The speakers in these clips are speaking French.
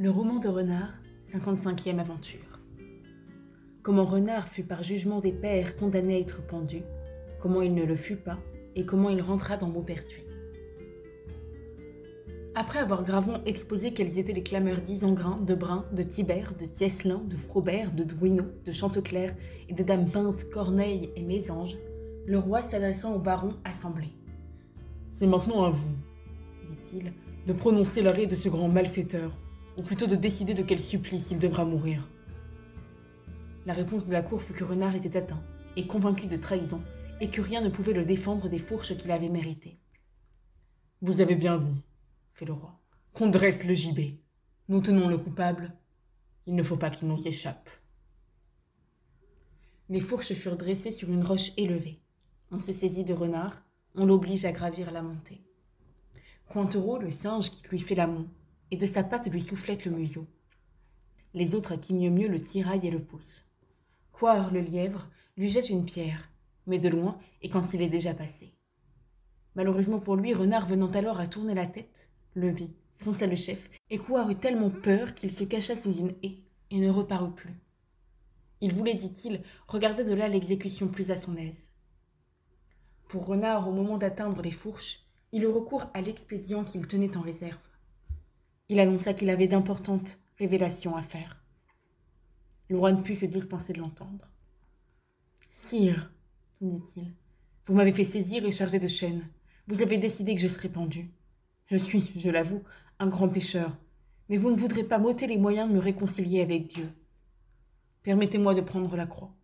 Le roman de Renard, 55e aventure. Comment Renard fut par jugement des pairs condamné à être pendu, comment il ne le fut pas, et comment il rentra dans Maupertuis. Après avoir gravement exposé quels étaient les clameurs d'Isengrin, de Brin, de Tibère, de Tieslin, de Frobert, de Douineau, de Chanteclair et des dames peintes Corneille et Mésange, le roi s'adressant au baron assemblé. « C'est maintenant à vous, dit-il, de prononcer l'arrêt de ce grand malfaiteur, ou plutôt de décider de quel supplice il devra mourir. » La réponse de la cour fut que Renard était atteint, et convaincu de trahison, et que rien ne pouvait le défendre des fourches qu'il avait méritées. « Vous avez bien dit, fit le roi, qu'on dresse le gibet. Nous tenons le coupable. Il ne faut pas qu'il nous échappe. » Les fourches furent dressées sur une roche élevée. On se saisit de Renard, on l'oblige à gravir la montée. Cointereau, le singe qui lui fait la moue, et de sa patte lui soufflette le museau. Les autres qui mieux le tiraillent et le poussent. Coire, le lièvre, lui jette une pierre, mais de loin et quand il est déjà passé. Malheureusement pour lui, Renard venant alors à tourner la tête, le vit, fronça le chef, et Coire eut tellement peur qu'il se cacha sous une haie et ne reparut plus. Il voulait, dit-il, regarder de là l'exécution plus à son aise. Pour Renard, au moment d'atteindre les fourches, il eut recours à l'expédient qu'il tenait en réserve. Il annonça qu'il avait d'importantes révélations à faire. Le roi ne put se dispenser de l'entendre. « Sire, dit-il, vous m'avez fait saisir et charger de chaînes. Vous avez décidé que je serais pendu. Je suis, je l'avoue, un grand pécheur, mais vous ne voudrez pas m'ôter les moyens de me réconcilier avec Dieu. Permettez-moi de prendre la croix.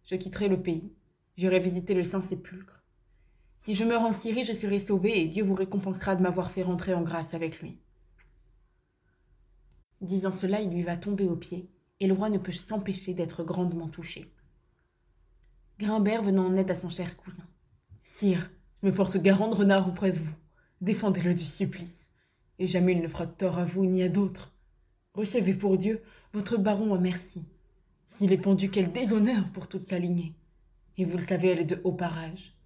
Je quitterai le pays, j'irai visiter le Saint-Sépulcre. Si je meurs en Syrie, je serai sauvé et Dieu vous récompensera de m'avoir fait rentrer en grâce avec lui. » Disant cela, il lui va tomber aux pieds, et le roi ne peut s'empêcher d'être grandement touché. Grimbert venant en aide à son cher cousin. « Sire, je me porte garant de Renard auprès de vous. Défendez-le du supplice, et jamais il ne fera de tort à vous ni à d'autres. Recevez pour Dieu votre baron à merci. S'il est pendu, quel déshonneur pour toute sa lignée. Et vous le savez, elle est de haut parage.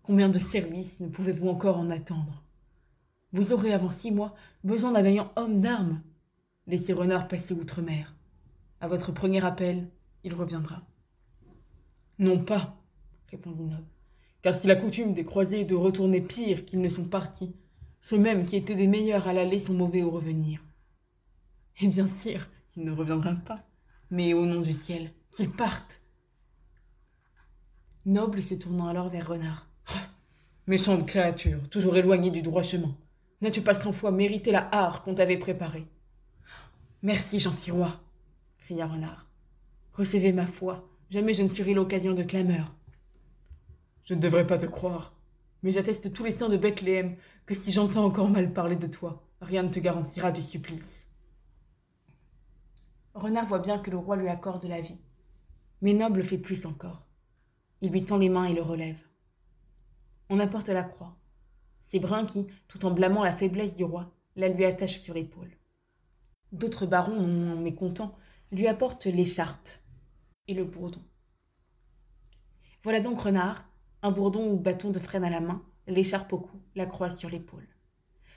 Combien de services ne pouvez-vous encore en attendre? Vous aurez avant 6 mois besoin d'un vaillant homme d'armes. Laissez Renard passer outre-mer. À votre premier appel, il reviendra. » « Non pas, répondit Nob, car si la coutume des croisés est de retourner pire qu'ils ne sont partis, ceux-mêmes qui étaient des meilleurs à l'aller sont mauvais au revenir. Eh bien, sire, il ne reviendra pas, mais au nom du ciel, qu'il parte. » Noble se tournant alors vers Renard. Oh, « Méchante créature, toujours éloignée du droit chemin. N'as-tu pas 100 fois mérité la hare qu'on t'avait préparée? »« Merci, gentil roi, cria Renard. Recevez ma foi, jamais je ne serai l'occasion de clameur. Je ne devrais pas te croire, mais j'atteste tous les saints de Bethléem que si j'entends encore mal parler de toi, rien ne te garantira du supplice. » Renard voit bien que le roi lui accorde la vie, mais Noble fait plus encore. Il lui tend les mains et le relève. On apporte la croix. C'est Brin qui, tout en blâmant la faiblesse du roi, la lui attache sur l'épaule. D'autres barons, non moins mécontents, lui apportent l'écharpe et le bourdon. Voilà donc Renard, un bourdon ou bâton de frêne à la main, l'écharpe au cou, la croix sur l'épaule.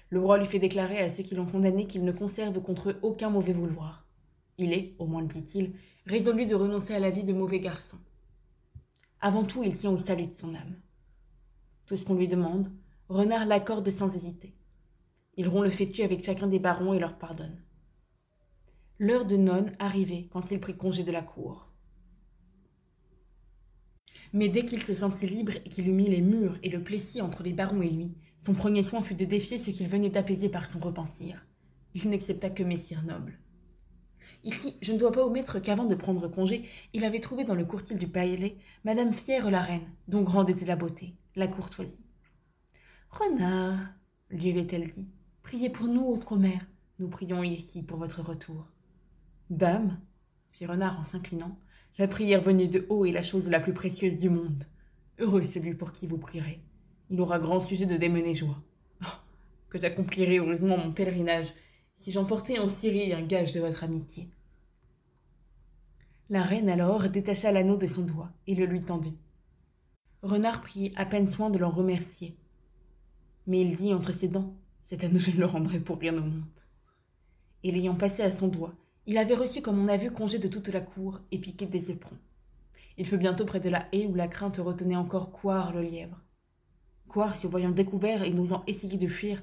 Le roi lui fait déclarer à ceux qui l'ont condamné qu'il ne conserve contre eux aucun mauvais vouloir. Il est, au moins le dit-il, résolu de renoncer à la vie de mauvais garçon. Avant tout, il tient au salut de son âme. Tout ce qu'on lui demande, Renard l'accorde sans hésiter. Il rompt le fétu avec chacun des barons et leur pardonne. L'heure de nonne arrivait quand il prit congé de la cour. Mais dès qu'il se sentit libre et qu'il eut mis les murs et le plessis entre les barons et lui, son premier soin fut de défier ce qu'il venait d'apaiser par son repentir. Il n'accepta que messire Noble. Ici, je ne dois pas omettre qu'avant de prendre congé, il avait trouvé dans le courtil du palais Madame Fière la reine, dont grande était la beauté, la courtoisie. « Renard, lui avait-elle dit, priez pour nous, autre mère, nous prions ici pour votre retour. »« Dame, fit Renard en s'inclinant, la prière venue de haut est la chose la plus précieuse du monde. Heureux celui pour qui vous prierez. Il aura grand sujet de démener joie. Oh, que j'accomplirai heureusement mon pèlerinage, si j'emportais en Syrie un gage de votre amitié. » La reine alors détacha l'anneau de son doigt et le lui tendit. Renard prit à peine soin de l'en remercier. Mais il dit entre ses dents, « Cet anneau je ne le rendrai pour rien au monde. » et l'ayant passé à son doigt, il avait reçu comme on a vu congé de toute la cour et piqué des éperons. Il fut bientôt près de la haie où la crainte retenait encore Coire le lièvre. Coire, se voyant découvert et n'osant essayer de fuir,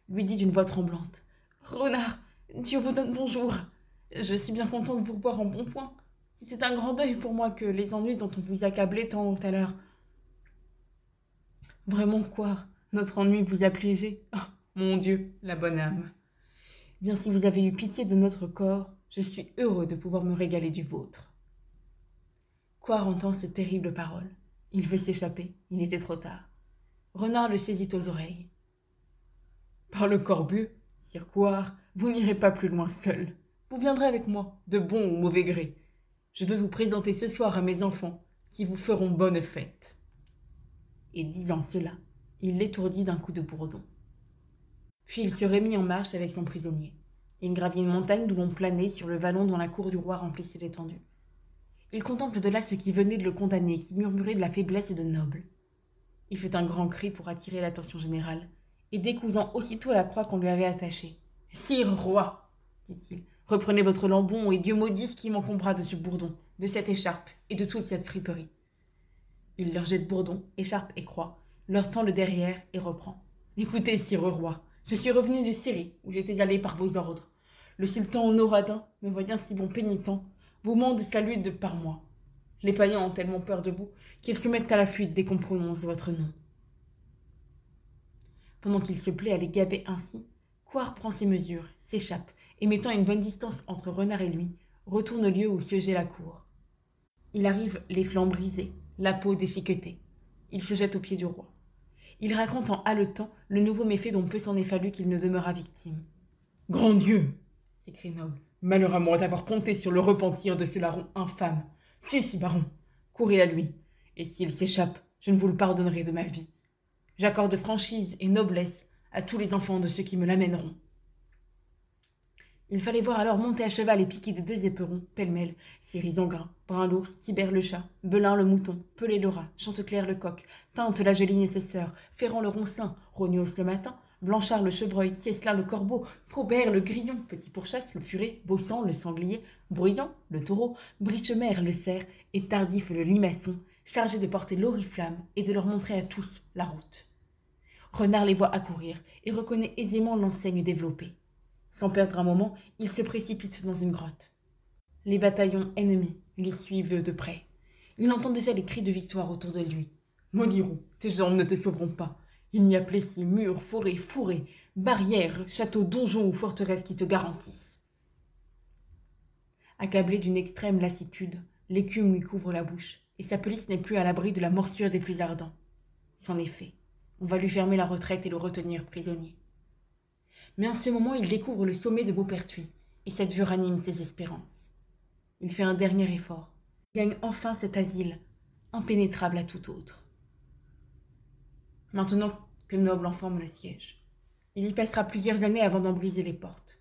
lui dit d'une voix tremblante: « Renard, Dieu vous donne bonjour. Je suis bien content de vous voir en bon point. C'est un grand deuil pour moi que les ennuis dont on vous accablait tant tout à l'heure. » « Vraiment, Coire, notre ennui vous a piégé. Oh, mon Dieu, la bonne âme. Bien si vous avez eu pitié de notre corps, je suis heureux de pouvoir me régaler du vôtre. » Coire entend ces terribles paroles. Il veut s'échapper, il était trop tard. Renard le saisit aux oreilles. « Par le corbu, sire Coire, vous n'irez pas plus loin seul. Vous viendrez avec moi, de bon ou mauvais gré. Je veux vous présenter ce soir à mes enfants, qui vous feront bonne fête. » Et disant cela, il l'étourdit d'un coup de bourdon. Puis il se remit en marche avec son prisonnier. Il gravit une montagne d'où l'on planait sur le vallon dont la cour du roi remplissait l'étendue. Il contemple de là ceux qui venaient de le condamner, qui murmuraient de la faiblesse de Noble. Il fit un grand cri pour attirer l'attention générale, et décousant aussitôt la croix qu'on lui avait attachée. « Sire roi, dit-il, reprenez votre lambon, et Dieu maudisse qui m'encombra de ce bourdon, de cette écharpe et de toute cette friperie. » Il leur jette bourdon, écharpe et croix, leur tend le derrière et reprend. « Écoutez, sire roi, je suis revenu de Syrie, où j'étais allé par vos ordres. Le sultan Honoradin, me voyant si bon pénitent, vous mande salut de par moi. Les païens ont tellement peur de vous qu'ils se mettent à la fuite dès qu'on prononce votre nom. » Pendant qu'il se plaît à les gaber ainsi, Coire prend ses mesures, s'échappe, et mettant une bonne distance entre Renard et lui, retourne au lieu où siégeait la cour. Il arrive les flancs brisés, la peau déchiquetée. Il se jette aux pieds du roi. Il raconte en haletant le nouveau méfait dont peu s'en est fallu qu'il ne demeurât victime. « Grand Dieu !» s'écrie Noble. « Malheur à moi d'avoir compté sur le repentir de ce larron infâme. Si, baron, courez à lui, et s'il s'échappe, je ne vous le pardonnerai de ma vie. J'accorde franchise et noblesse à tous les enfants de ceux qui me l'amèneront. » Il fallait voir alors monter à cheval et piquer des deux éperons, pêle-mêle, Cyrus Zangrin, Brun l'ours, Tibère le chat, Belin le mouton, Pelé le rat, Chanteclair le coq, Pinte la Geline et ses sœurs, Ferrand le roncin, Rognos le matin, Blanchard le chevreuil, Tieslin le corbeau, Frobert le grillon, Petit Pourchasse le furet, Bossan le sanglier, Bruyant le taureau, Brichemer le cerf et Tardif le limaçon, chargés de porter l'oriflamme et de leur montrer à tous la route. Renard les voit accourir et reconnaît aisément l'enseigne développée. Sans perdre un moment, il se précipite dans une grotte. Les bataillons ennemis lui suivent de près. Il entend déjà les cris de victoire autour de lui. « Maudit-roux, tes jambes ne te sauveront pas. Il n'y a plessis, murs, forêts, fourrés, barrières, châteaux, donjons ou forteresses qui te garantissent. » Accablé d'une extrême lassitude, l'écume lui couvre la bouche, et sa pelisse n'est plus à l'abri de la morsure des plus ardents. C'en est fait. On va lui fermer la retraite et le retenir prisonnier. Mais en ce moment, il découvre le sommet de Maupertuis, et cette vue ranime ses espérances. Il fait un dernier effort, gagne enfin cet asile, impénétrable à tout autre. Maintenant que Noble en forme le siège, il y passera plusieurs années avant d'en briser les portes.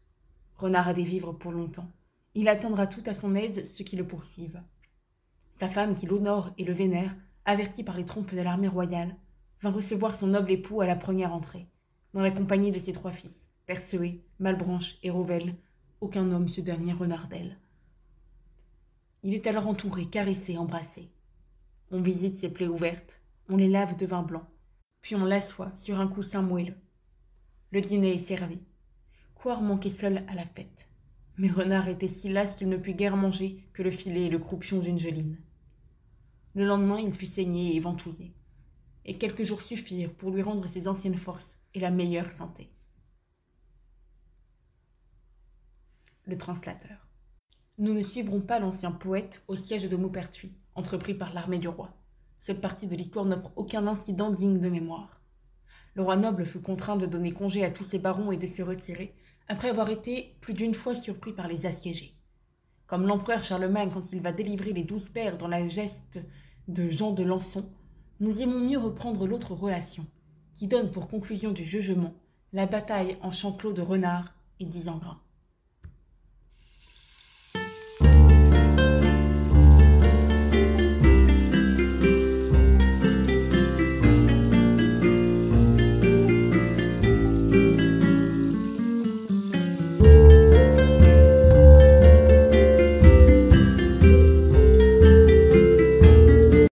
Renard a des vivres pour longtemps. Il attendra tout à son aise ceux qui le poursuivent. Sa femme, qui l'honore et le vénère, avertie par les trompes de l'armée royale, vint recevoir son noble époux à la première entrée, dans la compagnie de ses 3 fils. Perceué, Malbranche et Rovelle, aucun homme ce dernier renardelle. Il est alors entouré, caressé, embrassé. On visite ses plaies ouvertes, on les lave de vin blanc, puis on l'assoit sur un coussin moelleux. Le dîner est servi. Coire manquait seul à la fête, mais Renard était si las qu'il ne put guère manger que le filet et le croupion d'une geline. Le lendemain, il fut saigné et ventousé, et quelques jours suffirent pour lui rendre ses anciennes forces et la meilleure santé. Le translateur. Nous ne suivrons pas l'ancien poète au siège de Maupertuis, entrepris par l'armée du roi. Cette partie de l'histoire n'offre aucun incident digne de mémoire. Le roi Noble fut contraint de donner congé à tous ses barons et de se retirer, après avoir été plus d'une fois surpris par les assiégés. Comme l'empereur Charlemagne quand il va délivrer les 12 pairs dans la geste de Jean de Lançon, nous aimons mieux reprendre l'autre relation, qui donne pour conclusion du jugement la bataille en champ clos de Renard et d'Isengrin.